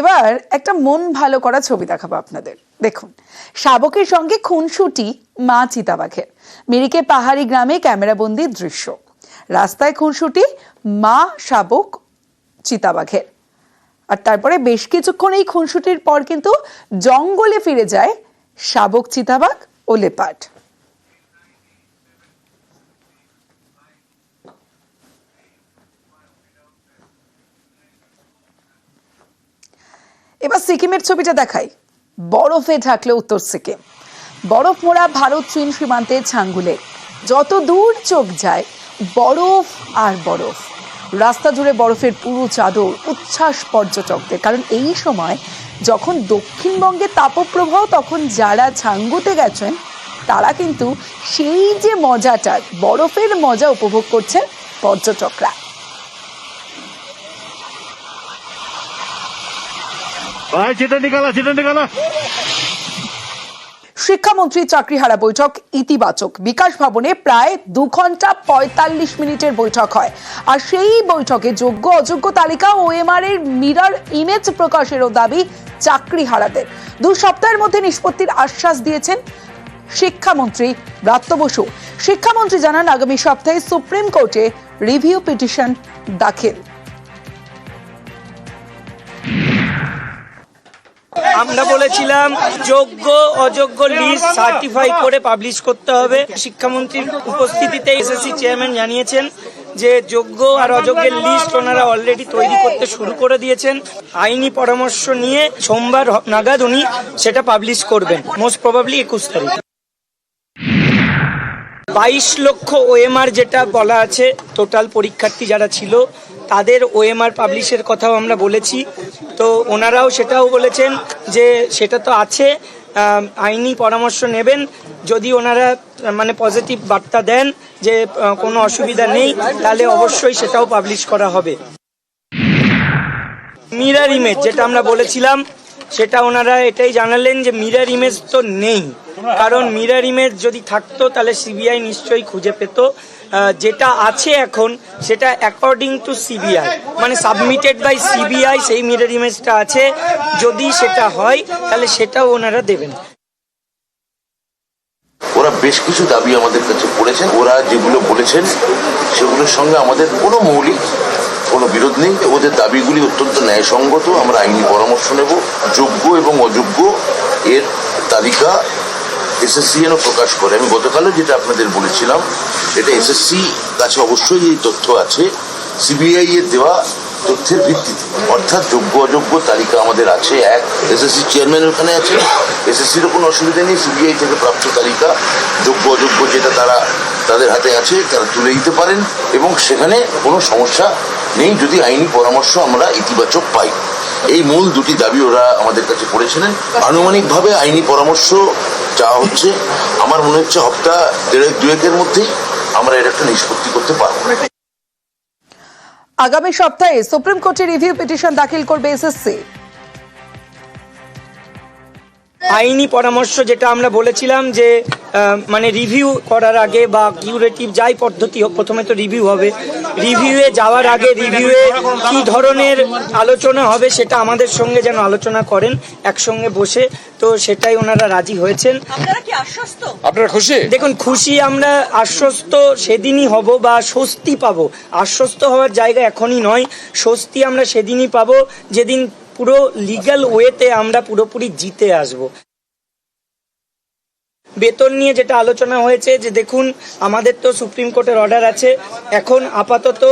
এবার একটা মন ভালো করা ছবি দেখাবো আপনাদের। দেখুন, শাবকের সঙ্গে খুনসুটি মা চিতাবাঘের। মিরিকে পাহাড়ি গ্রামে ক্যামেরাবন্দি দৃশ্য। রাস্তায় খুনসুটি মা শাবক চিতাবাঘের। আর তারপরে বেশ কিছুক্ষণ এই খুনসুটির পর কিন্তু জঙ্গলে ফিরে যায় শাবক, চিতাবাঘ ও লেপার্ড। এবার সিকিমের ছবিটা দেখাই। বরফে ঢাকলো উত্তর সিকিম। বরফ মোড়া ভারত চীন সীমান্তে ছাঙ্গুলে যত দূর চোখ যায় বরফ আর বরফ। রাস্তা জুড়ে বরফের পুরো চাদর, উচ্ছ্বাস পর্যটকদের। কারণ এই সময় যখন দক্ষিণবঙ্গে তাপপ্রবাহ, তখন যারা ছাঙ্গুতে গেছেন তারা কিন্তু সেই যে মজাটা, বরফের মজা উপভোগ করছেন পর্যটকরা। শিক্ষামন্ত্রী চাকরিহারা বৈঠক ইতিবাচক। বিকাশ ভবনে প্রায় 2 ঘন্টা 45 মিনিটের বৈঠক হয়। আর সেই বৈঠকে যোগ্য অযোগ্য তালিকা ও ওএমআর এর মিরর ইমেজ প্রকাশেরও দাবি চাকরিহারাদের। 2 সপ্তাহের মধ্যে নিষ্পত্তির আশ্বাস দিয়েছেন শিক্ষামন্ত্রী ব্রাত্য বসু। শিক্ষামন্ত্রী জানান, আগামী সপ্তাহে সুপ্রিম কোর্টে রিভিউ পিটিশন দাখিল। আমরা বলেছিলাম যোগ্য অযোগ্য লিস্ট সার্টিফাই করে পাবলিশ করতে হবে। শিক্ষামন্ত্রীর উপস্থিতিতে এসএসসি চেয়ারম্যান জানিয়েছেন যে যোগ্য আর অযোগ্যের লিস্ট ওনারা অলরেডি তৈরি করতে শুরু করে দিয়েছেন। আইনি পরামর্শ নিয়ে সোমবার নাগাদ উনি সেটা পাবলিশ করবেন, মোস্ট প্রবাবলি 21 তারিখ। 22 লক্ষ ওএমআর যেটা বলা আছে, টোটাল পরীক্ষার্থী যারা ছিল তাদের ওএমআর পাবলিশের কথাও আমরা বলেছি। তো ওনারাও সেটাও বলেছেন যে সেটা তো আছে, আইনি পরামর্শ নেবেন। যদি ওনারা মানে পজিটিভ বার্তা দেন যে কোনো অসুবিধা নেই, তাহলে অবশ্যই সেটাও পাবলিশ করা হবে। মিরর ইমেজ যেটা আমরা বলেছিলাম, সেটা ওনারা এটাই জানালেন যে মিরর ইমেজ তো নেই। কারণ মিরর ইমেজ যদি থাকতো তাহলে সিবিআই নিশ্চয়ই খুঁজে পেত। যেটা আছে এখন সেটা অ্যাকর্ডিং টু সিবিআই, মানে সাবমিটেড বাই সিবিআই, সেই মিরর ইমেজটা আছে। যদি সেটা হয় তাহলে সেটাও ওনারা দেবেন। ওরা বেশ কিছু দাবি আমাদের কাছে করেছেন। ওরা যেগুলো বলেছেন সেগুলোর সঙ্গে আমাদের কোনো মৌলিক কোনো বিরোধ নেই। ওদের দাবিগুলি অত্যন্ত ন্যায়সঙ্গত। আমরা আইনি পরামর্শ নেব। যোগ্য এবং অযোগ্য এর তালিকা এসএসসি যেন প্রকাশ করে। আমি গতকালও যেটা আপনাদের বলেছিলাম, এটা এসএসসি কাছে অবশ্যই এই তথ্য আছে, সিবিআই এর দেওয়া তথ্যের ভিত্তিতে। অর্থাৎ যোগ্য অযোগ্য তালিকা আমাদের আছে। এক, এসএসসি চেয়ারম্যান ওখানে আছে, এসএসসিরও কোনো অসুবিধা নেই। সিবিআই থেকে প্রাপ্ত তালিকা যোগ্য অযোগ্য যেটা তাদের হাতে আছে তারা তুলে দিতে পারেন, এবং সেখানে কোনো সমস্যা নেই যদি আইনি পরামর্শ আমরা ইতিবাচক পাই। এই মূল দুটি দাবি ওরা আমাদের কাছে করেছিলেন। আনুমানিকভাবে আইনি পরামর্শ চাওয়া হচ্ছে। আমার মনে হচ্ছে সপ্তাহ 1.5-2 মধ্যেই আমরা এর একটা নিষ্পত্তি করতে পারবো। আগামী সপ্তাহে সুপ্রিম কোর্টে রিভিউ পিটিশন দাখিল করবে এসএসসি। আইনি পরামর্শ যেটা আমরা বলেছিলাম যে মানে রিভিউ করার আগে বা কিউরেটিভ যাই পদ্ধতি হোক, প্রথমে তো রিভিউ হবে। রিভিউয়ে যাওয়ার আগে রিভিউয়ে কি ধরনের আলোচনা হবে সেটা আমাদের সঙ্গে যেন আলোচনা করেন একসঙ্গে বসে। তো সেটাই ওনারা রাজি হয়েছেন। আপনারা খুশি? দেখুন, খুশি আমরা, আশ্বস্ত সেদিনই হব বা স্বস্তি পাবো। আশ্বস্ত হওয়ার জায়গা এখনই নয়, স্বস্তি আমরা সেদিনই পাবো যেদিন পুরো লিগ্যাল ওয়েতে আমরা পুরোপুরি জিতে আসব। বেতন নিয়ে যেটা আলোচনা হয়েছে, যে দেখুন আমাদের তো সুপ্রিম কোর্টের অর্ডার আছে, এখন আপাতত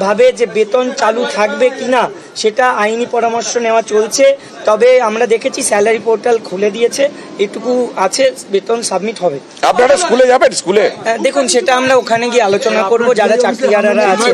ভাবে যে বেতন চালু থাকবে কিনা সেটা আইনি পরামর্শ নেওয়া চলছে। তবে আমরা দেখেছি স্যালারি পোর্টাল খুলে দিয়েছে, এটুকু আছে, বেতন সাবমিট হবে। আপনারা স্কুলে যাবেন? স্কুলে দেখুন সেটা আমরা ওখানে গিয়ে আলোচনা করব যারা চাকরিহারারা আছে।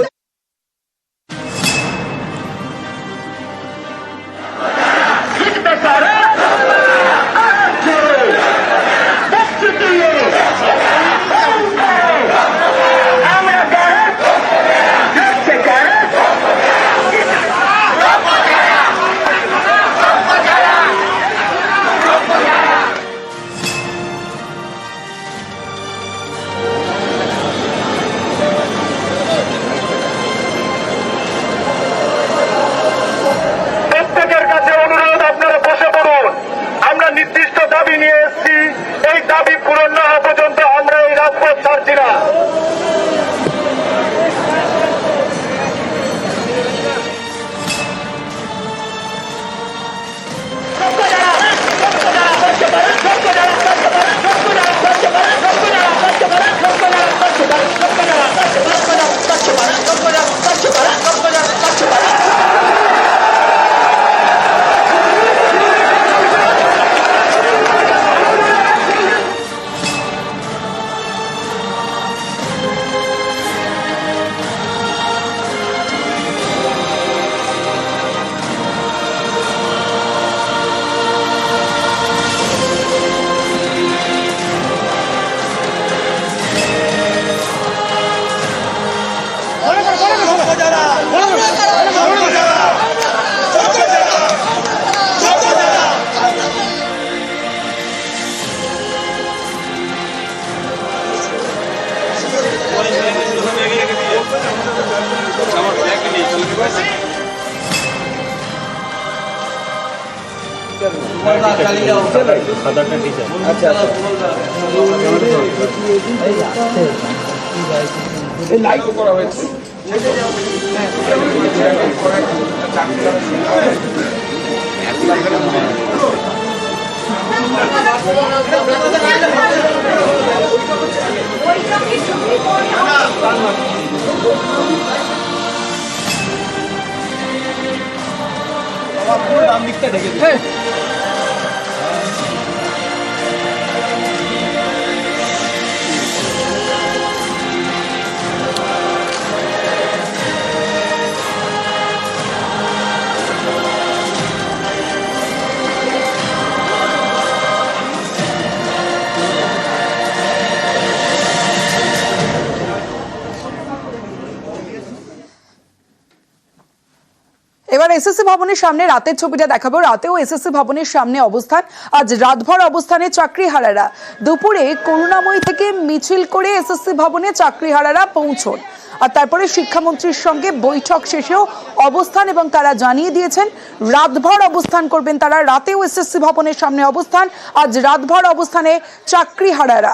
এবার এসএসসি ভবনের সামনে রাতের ছবিটা দেখাবো। রাতেও এসএসসি ভবনের সামনে অবস্থান। আজ রাতভর অবস্থানে চাকরিহারারা। দুপুরে করুণাময়ী থেকে মিছিল করে এসএসসি ভবনে চাকরিহারারা পৌঁছন। আর তারপরে শিক্ষামন্ত্রীর সঙ্গে বৈঠক শেষেও অবস্থান, এবং তারা জানিয়ে দিয়েছেন রাতভর অবস্থান করবেন তারা। রাতেও এসএসসি ভবনের সামনে অবস্থান। আজ রাতভর অবস্থানে চাকরিহারারা।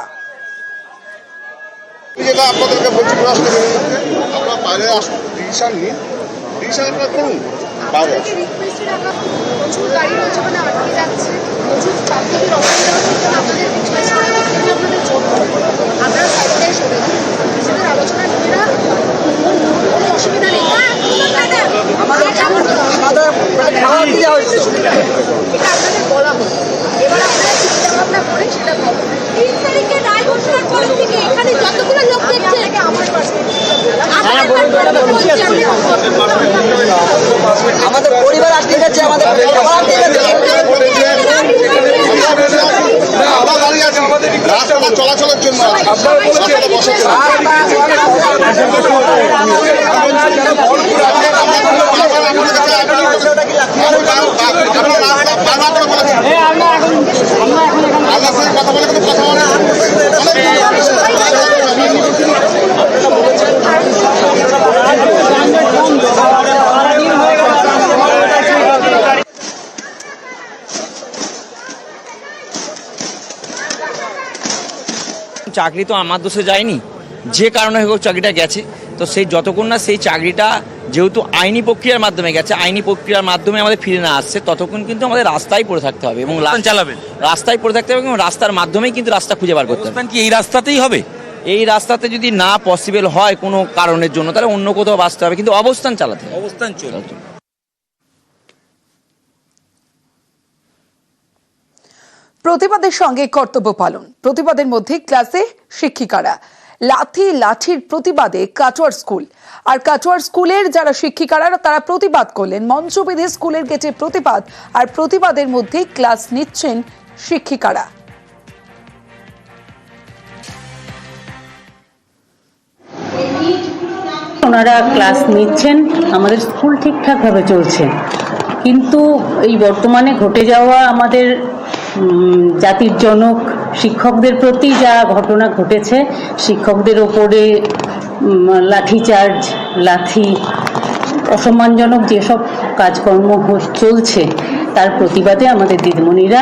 যেটা আপনাদেরকে বলছি, আপনারা বাইরে আসুন, ডিসিশন নিন, ডিসিশন আপনারা করুন। প্রচুর গাড়ি রয়েছে, মানে আটকে যাচ্ছে, প্রচুর ট্রাফিকের অসুবিধা হচ্ছে। আপনাদের রিকোয়েস্ট করে আপনাদের জন্য আপনারা সাইডে সরে দিন, নিজেদের আলোচনা নিজেরা, কোনো অসুবিধা নেই। এটা আপনাদের বলা হলো, এবার আপনারা চিন্তা ভাবনা করে সেটা ভাবুন। 3 তারিখে রায় ঘোষণার পর থেকে এখানে যতগুলো লোক দেখছে, আমার আমাদের পরিবার আটকে গেছে, আমাদের খাবার আটকে গেছে। রাস্তাটা চলাচলের জন্য কথা বলে কথা বলে চাকরি তো আমার দোষে যায়নি, যে কারণে হোক চাকরিটা গেছে। তো সেই যতক্ষণ না সেই চাকরিটা যেহেতু আইনি প্রক্রিয়ার মাধ্যমে গেছে, আইনি প্রক্রিয়ার মাধ্যমে আমাদের ফিরে না আসছে, ততক্ষণ কিন্তু আমাদের রাস্তায় পড়ে থাকতে হবে এবং চালাবেন, রাস্তায় পড়ে থাকতে হবে এবং রাস্তার মাধ্যমেই কিন্তু রাস্তা খুঁজে বার করতে হবে। কি এই রাস্তাতেই হবে? এই রাস্তাতে যদি না পসিবল হয় কোনো কারণের জন্য, তাহলে অন্য কোথাও বাঁচতে হবে, কিন্তু অবস্থান চালাতে হবে। অবস্থান চলবে। প্রতিবাদের সঙ্গে কর্তব্য পালন। প্রতিবাদের মধ্যে ক্লাসে শিক্ষিকারা। লাঠির প্রতিবাদে কাটোয়ার স্কুল। আর কাটোয়ার স্কুলের যারা শিক্ষিকারা তারা প্রতিবাদ করলেন। মঞ্চ বেঁধে স্কুলের গেটে প্রতিবাদ, আর প্রতিবাদের মধ্যে ক্লাস নিচ্ছেন শিক্ষিকারা। ওনারা ক্লাস নিচ্ছেন, আমাদের স্কুল ঠিকঠাকভাবে চলছে, কিন্তু এই বর্তমানে ঘটে যাওয়া আমাদের জাতির জনক শিক্ষকদের প্রতি যা ঘটনা ঘটেছে, শিক্ষকদের ওপরে লাঠিচার্জ, অসম্মানজনক যেসব কাজকর্ম চলছে, তার প্রতিবাদে আমাদের দিদিমণিরা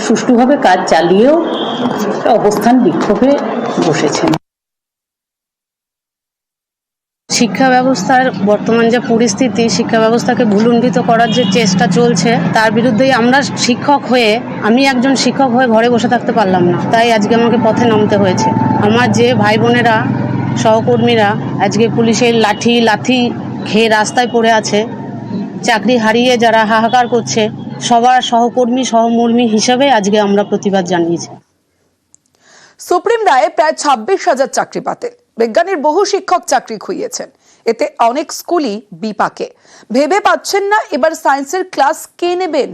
সুষ্ঠুভাবে কাজ চালিয়েও অবস্থান বিক্ষোভে বসেছেন। শিক্ষা ব্যবস্থার বর্তমান যে পরিস্থিতি, শিক্ষা ব্যবস্থাকে ভুলুণ্ঠিত করার যে চেষ্টা চলছে, তার বিরুদ্ধেই আমরা আমি একজন শিক্ষক হয়ে ঘরে বসে থাকতে পারলাম না, তাই আজকে আমাকে পথে নামতে হয়েছে। আমার যে ভাই বোনেরা, সহকর্মীরা আজকে পুলিশের লাথি খেয়ে রাস্তায় পড়ে আছে, চাকরি হারিয়ে যারা হাহাকার করছে, সবার সহমর্মী হিসেবে আজকে আমরা প্রতিবাদ জানিয়েছি। সুপ্রিম রায়ে প্রায় 26,000 চাকরি বাতিল। বিজ্ঞানের বহু শিক্ষক চাকরি খুইয়েছেন। এতে অনেক স্কুলই বিপাকে। ভেবে পাচ্ছেন না এবার সায়েন্সের ক্লাস কে নেবেন।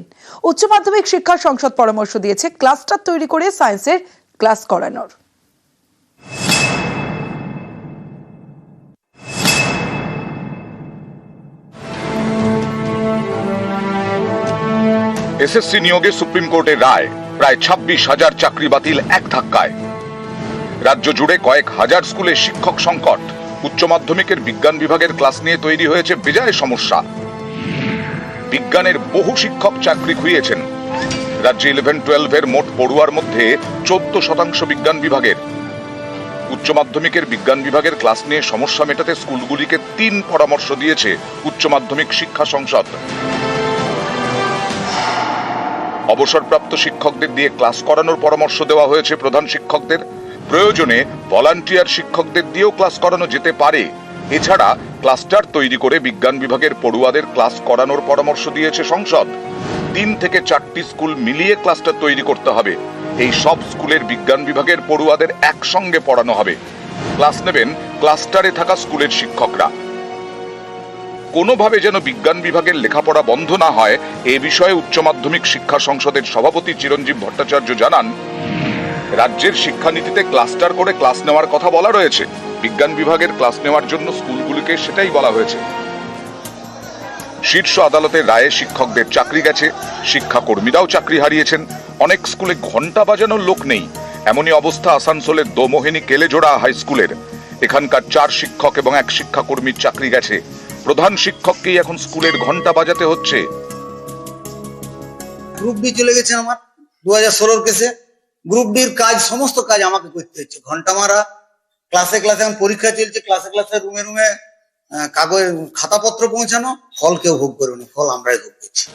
উচ্চ মাধ্যমিক শিক্ষা সংসদ পরামর্শ দিয়েছে ক্লাস্টার তৈরি করে সায়েন্সের ক্লাস করানোর। এসএসসি নিয়োগে সুপ্রিম কোর্টের রায়, প্রায় 26,000 চাকরি বাতিল এক ধাক্কায়। রাজ্য জুড়ে কয়েক হাজার স্কুলে শিক্ষক সংকট। উচ্চ মাধ্যমিকের বিজ্ঞান বিভাগের ক্লাস নিয়ে তৈরি হয়েছে বেজায় সমস্যা। বিজ্ঞানের বহু শিক্ষক চাকরি খুইয়েছেন। রাজ্যে 11-12 মোট পড়ুয়ার মধ্যে 14% বিজ্ঞান বিভাগের। উচ্চ মাধ্যমিকের বিজ্ঞান বিভাগের ক্লাস নিয়ে সমস্যা মেটাতে স্কুলগুলিকে 3 পরামর্শ দিয়েছে উচ্চ মাধ্যমিক শিক্ষা সংসদ। অবসরপ্রাপ্ত শিক্ষকদের দিয়ে ক্লাস করানোর পরামর্শ দেওয়া হয়েছে প্রধান শিক্ষকদের। প্রয়োজনে ভলান্টিয়ার শিক্ষকদের দিয়েও ক্লাস করানো যেতে পারে। এছাড়া ক্লাস্টার তৈরি করে বিজ্ঞান বিভাগের পড়ুয়াদের ক্লাস করানোর পরামর্শ দিয়েছে সংসদ। 3 থেকে 4টি স্কুল মিলিয়ে ক্লাস্টার তৈরি করতে হবে। এই সব স্কুলের বিজ্ঞান বিভাগের পড়ুয়াদের একসঙ্গে পড়ানো হবে। ক্লাস নেবেন ক্লাস্টারে থাকা স্কুলের শিক্ষকরা। কোনোভাবে যেন বিজ্ঞান বিভাগের লেখাপড়া বন্ধ না হয়, এ বিষয়ে উচ্চ মাধ্যমিক শিক্ষা সংসদের সভাপতি চিরঞ্জীব ভট্টাচার্য জানান, রাজ্যের শিক্ষানীতিতে ক্লাস্টার করে ক্লাস নেওয়ার কথা বলা রয়েছে। বিজ্ঞান বিভাগের ক্লাস নেওয়ার জন্য স্কুলগুলিকে সেটাই বলা হয়েছে। শীর্ষ আদালতের রায়ে শিক্ষকদের চাকরি গেছে, শিক্ষাকর্মীরাও চাকরি হারিয়েছেন। অনেক স্কুলে ঘন্টা বাজানোর লোক নেই। এমনই অবস্থা আসানসোলের দোমোহিনী কেলেজোড়া হাই স্কুলের। এখানকার 4 শিক্ষক এবং 1 শিক্ষাকর্মীর চাকরি গেছে। প্রধান শিক্ষককেই এখন স্কুলের ঘন্টা বাজাতে হচ্ছে। গ্রুপ ডি চলে গেছে আমার 2016 কেসে। গ্রুপ ডির কাজ, সমস্ত কাজ আমাকে করতে হচ্ছে। ঘন্টা মারা, ক্লাসে এখন পরীক্ষা চলছে, ক্লাসে রুমে কাগজ খাতাপত্র পৌঁছানো। ফল কেউ ভোগ করবে না, ফল আমরাই ভোগ করছি।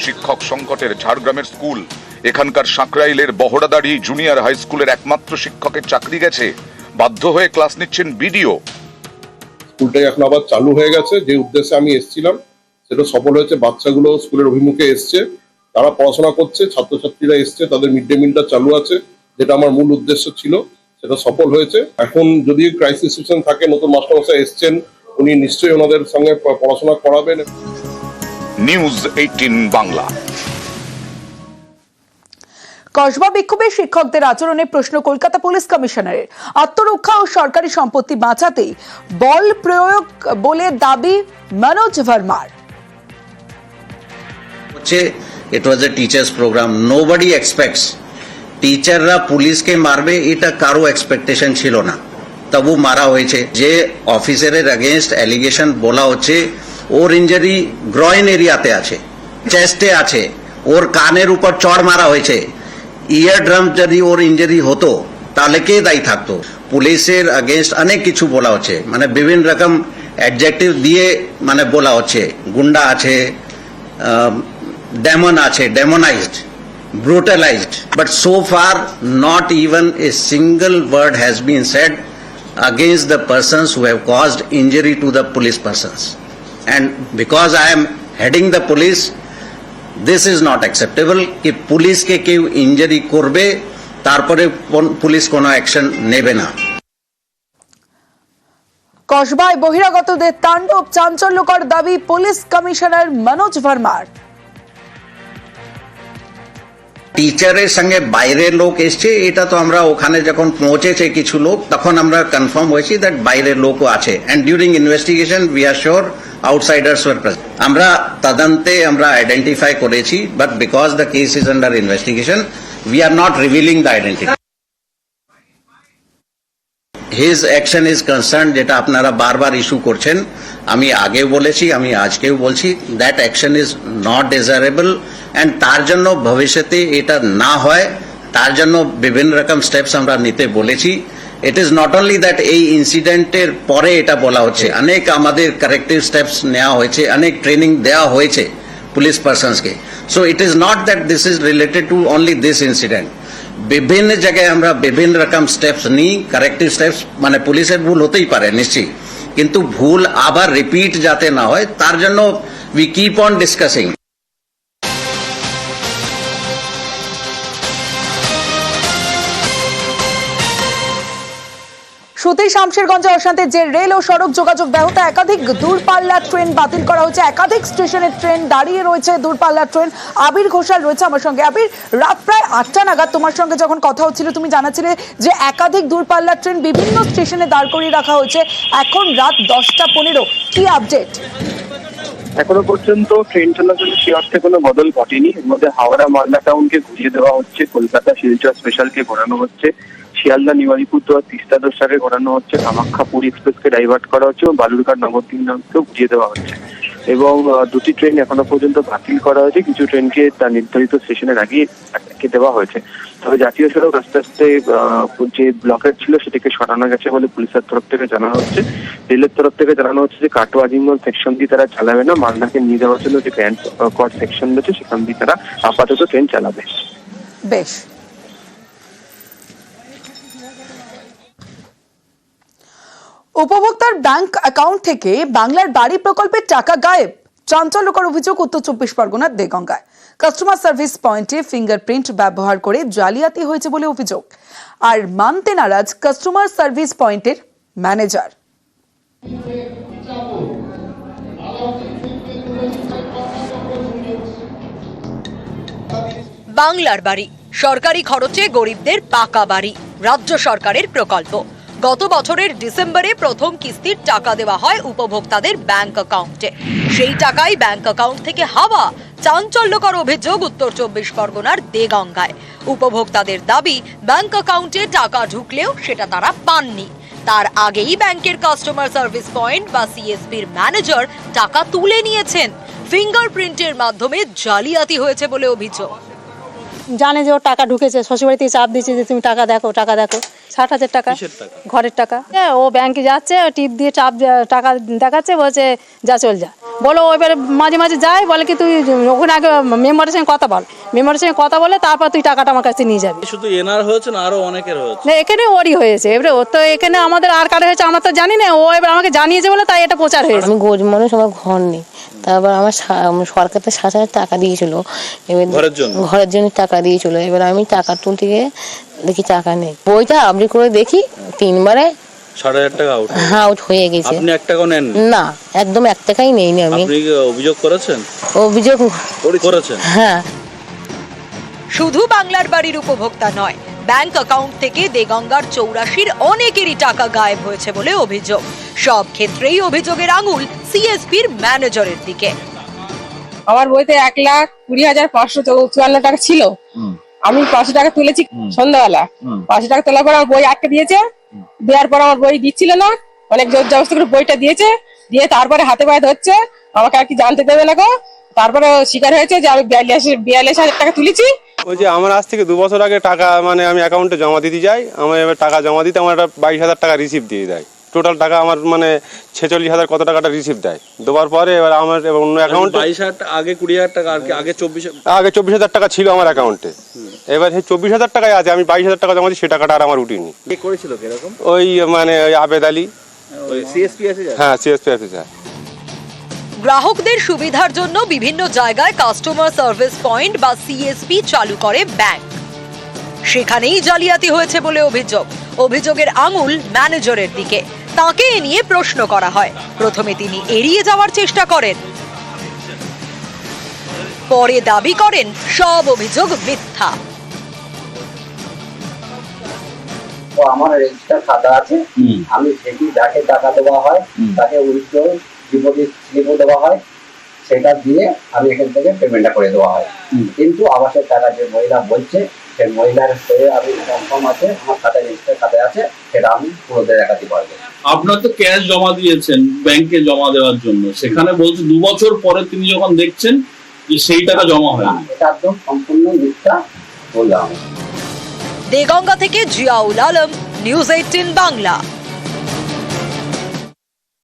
শিক্ষক সংকটের ঝাড়গ্রামের স্কুল। এখানকার সাঁকরাইলের বহড়াদাড়ি জুনিয়র হাই স্কুলের একমাত্র শিক্ষকের চাকরি গেছে। বাধ্য হয়ে ক্লাস নিচ্ছেন বিডিও। স্কুলটা এখন আবার চালু হয়ে গেছে। যে উদ্দেশ্যে আমি এসেছিলাম সেটা সফল হয়েছে। বাচ্চাগুলো স্কুলের অভিমুখে এসছে, তারা পড়াশোনা করছে, ছাত্রছাত্রীরা এসছে, তাদের মিড ডে মিলটা চালু আছে, যেটা আমার মূল উদ্দেশ্য ছিল, সেটা সফল হয়েছে। এখন যদি ক্রাইসিস সিচুয়েশন থাকে, নতুন মাস্টারমশাই এসছেন, উনি নিশ্চয়ই ওনাদের সঙ্গে পড়াশোনা করাবেন। নিউজ 18 বাংলা। কসবা বিক্ষোভে শিক্ষকদের আচরণে প্রশ্ন কলকাতা পুলিশ কমিশনারের। আত্মরক্ষা ও সরকারি সম্পত্তি বাঁচাতেই বল প্রয়োগ বলে দাবি Manoj ভার্মার। It was a teachers program. Nobody expects টিচাররা পুলিশকে মারবে, এটা কারো এক্সপেকটেশন ছিল না। তবু মারা হয়েছে। যে অফিসারের এগেইনস্ট অ্যালিগেশন বলা হচ্ছে, ওর ইনজারি গ্রয়েন এরিয়াতে আছে, চেস্টে আছে, ওর কানের উপর চড় মারা হয়েছে। ইয়ার ড্রাম যদি ওর ইনজারি হতো তাহলে কে দায়ী থাকতো? পুলিশের এগেইনস্ট অনেক কিছু বলা হচ্ছে, মানে বিভিন্ন রকম অ্যাডজেক্টিভ দিয়ে মানে বলা হচ্ছে। গুন্ডা আছে, ডেমন আছে, demonized, brutalized, but so far not even a single word has been said against the persons who have caused injury to the police persons. And because I am heading the police, this is not acceptable ki police ke keu injury korbe tarpore police kono action nebe na। কসবায় বহিরাগতদের তাণ্ডব, চাঞ্চল্যকর দাবি police commissioner Manoj ভার্মার। টিচারের সঙ্গে বাইরের লোক এসছে, এটা তো আমরা ওখানে যখন পৌঁছেছে কিছু লোক, তখন আমরা কনফার্ম হয়েছি দ্যাট বাইরের লোকও আছে। And during investigation we are sure outsiders were present. আমরা তদন্তে আমরা আইডেন্টিফাই করেছি, but because the case is under investigation we are not revealing the identity. His action is concern, যেটা আপনারা বারবার ইস্যু করছেন, আমি আগেও বলেছি, আমি আজকেও বলছি, that action is not desirable. And তার জন্য ভবিষ্যতে এটা না হয়, তার জন্য বিভিন্ন রকম স্টেপস আমরা নিতে বলেছি। ইট ইজ নট অনলি দ্যাট এই ইনসিডেন্টের পরে এটা বলা হচ্ছে, অনেক আমাদের কারেক্টিভ স্টেপস নেওয়া হয়েছে, অনেক ট্রেনিং দেওয়া হয়েছে পুলিশ পার্সনসকে। So it is not that this is related to only this incident. বিভিন্ন জায়গায় আমরা বিভিন্ন রকম স্টেপস নিই, কারেক্টিভ স্টেপস, মানে পুলিশের ভুল হতেই পারে নিশ্চয়ই, কিন্তু ভুল আবার রিপিট যাতে না হয় তার জন্য উই কিপ অন ডিসকাসিং। সুতি শামশেরগঞ্জে অশান্তির যে রেল ও সড়ক যোগাযোগ ব্যাহত, একাধিক দূরপাল্লার ট্রেন বাতিল করা হয়েছে, একাধিক স্টেশনের ট্রেন দাঁড়িয়ে রয়েছে, দূরপাল্লার ট্রেন। আবির ঘোষাল রয়েছে আমার সঙ্গে। আবির, রাত প্রায় 8টা নাগাদ তোমার সঙ্গে যখন কথা হচ্ছিল তুমি জানাচ্ছিলে যে একাধিক দূরপাল্লার ট্রেন বিভিন্ন স্টেশনে দাঁড় করিয়ে রাখা হয়েছে, এখন রাত 10টা 15, কি আপডেট? এখনো পর্যন্ত ট্রেন চলাচলের সে অর্থে কোনো বদল ঘটেনি। এর মধ্যে হাওড়া মালদা টাউনকে ঘুরিয়ে দেওয়া হচ্ছে, কলকাতা শিলচর স্পেশালকে ঘোরানো হচ্ছে, শিয়ালদা নিউ-আলিপুরদুয়ার তিস্তা দোসাকে ঘোরানো হচ্ছে, কামাখ্যা পুরী এক্সপ্রেসকে ডাইভার্ট করা হচ্ছে এবং বালুরঘাট নবদ্বীপকেও ঘুরিয়ে দেওয়া হচ্ছে। এবং দুটি ট্রেন এখনো পর্যন্ত বাতিল করা হয়েছে, কিছু ট্রেনকে তার নির্ধারিত স্টেশনের আগে আটকে দেওয়া হয়েছে। তবে জাতীয় সড়ক আস্তে আস্তে যে ব্লকের ছিল সেটাকে সরানো গেছে বলে পুলিশের তরফ থেকে জানানো হচ্ছে। রেলের তরফ থেকে জানানো হচ্ছে যে কাটোয়া আজিমগঞ্জ সেকশন দিয়ে তারা চালাবে না, মালদাকে নিয়ে যাওয়ার জন্য যে গ্র্যান্ড কট সেকশন রয়েছে সেখান দিয়ে তারা আপাতত ট্রেন চালাবে। বেশ। উপভোক্তার ব্যাংক অ্যাকাউন্ট থেকে বাংলার বাড়ি প্রকল্পের টাকা গায়েব, চাঞ্চল্যকর অভিযোগ উত্তর 24 পরগনার দেগঙ্গায়। কাস্টমার সার্ভিস পয়েন্টে ফিঙ্গারপ্রিন্ট ব্যবহার করে জালিয়াতি হয়েছে বলে অভিযোগ, আর মানতে নারাজ কাস্টমার সার্ভিস পয়েন্টের ম্যানেজার। বাংলার বাড়ি, সরকারি খরচে গরিবদের পাকা বাড়ি, রাজ্য সরকারের প্রকল্প। গত বছরের ডিসেম্বরে প্রথম কিস্তির টাকা দেওয়া হয় উপভোক্তাদের ব্যাংক অ্যাকাউন্টে। সেই টাকাই ব্যাংক অ্যাকাউন্ট থেকে হাওয়া। চাঞ্চল্যকর অভিযোগ উত্তর 24 পরগনার দেগঙ্গায়। উপভোক্তাদের দাবি, ব্যাংক অ্যাকাউন্টে টাকা ঢুকলেও সেটা তারা পাননি। তার আগেই ব্যাংকের কাস্টমার সার্ভিস পয়েন্ট বা সিএসপির ম্যানেজার টাকা তুলে নিয়েছেন। ফিঙ্গারপ্রিন্টের মাধ্যমে জালিয়াতি হয়েছে বলে অভিযোগ। জানে যে ওর টাকা ঢুকেছে, শ্বশুরবাড়িতে চাপ দিচ্ছে যে তুমি টাকা দেখো, টাকা দেখো। 60,000 টাকা ঘরের টাকা। ও ব্যাংকে যাচ্ছে, টিপ দিয়ে চাপ টাকা দেখাচ্ছে, বলছে যা চল যা। বলো এবারে মাঝে মাঝে যায়, বলে কি তুই ওখানে আগে মেম্বারের সঙ্গে কথা বল, মেম্বারের সঙ্গে কথা বলে তারপর তুই টাকাটা আমার কাছে নিয়ে যাবি। শুধু এনার হয়েছে না আরো অনেকের হয়েছে? না, এখানে ওরই হয়েছে। এবারে ও তো এখানে আমাদের আর কারো হয়েছে আমরা তো জানি না, ও এবার আমাকে জানিয়েছে বলে তাই এটা প্রচার হয়েছে। আমি গরিব মানুষ, আমার ঘর নেই, তারপর আমার সরকার তো 7,000 টাকা দিয়েছিল, এবার ঘরের জন্য টাকা দিয়েছিল। এবার আমি টাকা তুলতে গিয়ে দেখি টাকা নেই। বইটা আপনি করে দেখি 3বারে 6,000 টাকা আউট। হ্যাঁ, আউট হয়ে গেছে। আপনি 1 টাকাও নেন না? একদম 1 টাকাই নেইনি আমি। আপনি অভিযোগ করেছেন? অভিযোগ করেছেন? হ্যাঁ। শুধু বাংলার বাড়ির উপভোক্তা নয়, ব্যাংক অ্যাকাউন্ট থেকে দেগঙ্গার 84 অনেকেরই টাকা গায়েব হয়েছে বলে অভিযোগ। সব ক্ষেত্রেই অভিযোগের আঙুল সিএসপির ম্যানেজারের দিকে। আমার বইতে 1,20,554 টাকা ছিল। আমি 500 টাকা তুলেছি সন্ধ্যাবেলা। 500 টাকা তোলার পর আমার বই আটকে দিয়েছে। দেওয়ার পর আমার বই দিচ্ছিল না, অনেক জোর জবরদস্তি করে বইটা দিয়েছে। দিয়ে তারপরে হাতে পায়ে ধরছে, আমাকে আর কি জানতে দেবে না গো। তারপরে স্বীকার হয়েছে যে আমি 42,000 টাকা তুলেছি। ওই যে আমার আজ থেকে 2 বছর আগে টাকা মানে আমি অ্যাকাউন্টে জমা দিতে যাই, আমার এবার টাকা জমা দিতে আমার একটা 22,000 টাকা রিসিভ দিয়ে দেয়। টোটাল টাকা আমার মানে 46,000 কত টাকাটা রিসিভ দেয়। দেওয়ার পরে এবার আমার অন্য অ্যাকাউন্টে 22,000 আগে 20,000 টাকা, আর আগে 24,000 টাকা ছিল আমার অ্যাকাউন্টে। এবার সেই 24,000 টাকাই আছে, আমি 22,000 টাকা জমা দিই, সে টাকাটা আর আমার উঠিনি। কে করেছিল এরকম? ওই মানে ওই আবেদ আলী, ওই সিএসপি আছে। হ্যাঁ, সিএসপি অফিসার। গ্রাহকদের সুবিধার জন্য বিভিন্ন জায়গায় কাস্টমার সার্ভিস পয়েন্ট বা সিএসপি চালু করে ব্যাংক। সেখানেই জালিয়াতি হয়েছে বলে অভিযোগ। অভিযোগের আঙুল ম্যানেজারের দিকে। তাকে এ নিয়ে প্রশ্ন করা হয়। প্রথমে তিনি এড়িয়ে যাওয়ার চেষ্টা করেন, পরে দাবি করেন সব অভিযোগ মিথ্যা। আমার রেজিস্টার খাতা আছে, আমি সেটি যাকে টাকা দেওয়া হয় তাকে উইথড্র ডিপোজিট স্লিপও দেওয়া হয়, সেটা দিয়ে আমি এখান থেকে পেমেন্টটা করে দেওয়া হয়। কিন্তু আবাসের টাকা যে মহিলা বলছে, সেই মহিলার হয়ে আমি কনফার্ম আছে, আমার খাতায় রেজিস্টার খাতায় আছে, সেটা আমি পুরোতে দেখাতে পারবো। আপনার তো ক্যাশ জমা দিয়েছেন ব্যাংকে জমা দেওয়ার জন্য, সেখানে বলছে 2 বছর পরে তিনি যখন দেখছেন যে সেই টাকা জমা হয় না। এটা একদম সম্পূর্ণ মিথ্যা বললাম। দেগঙ্গা থেকে জিয়াউল আলম, নিউজ 18 বাংলা।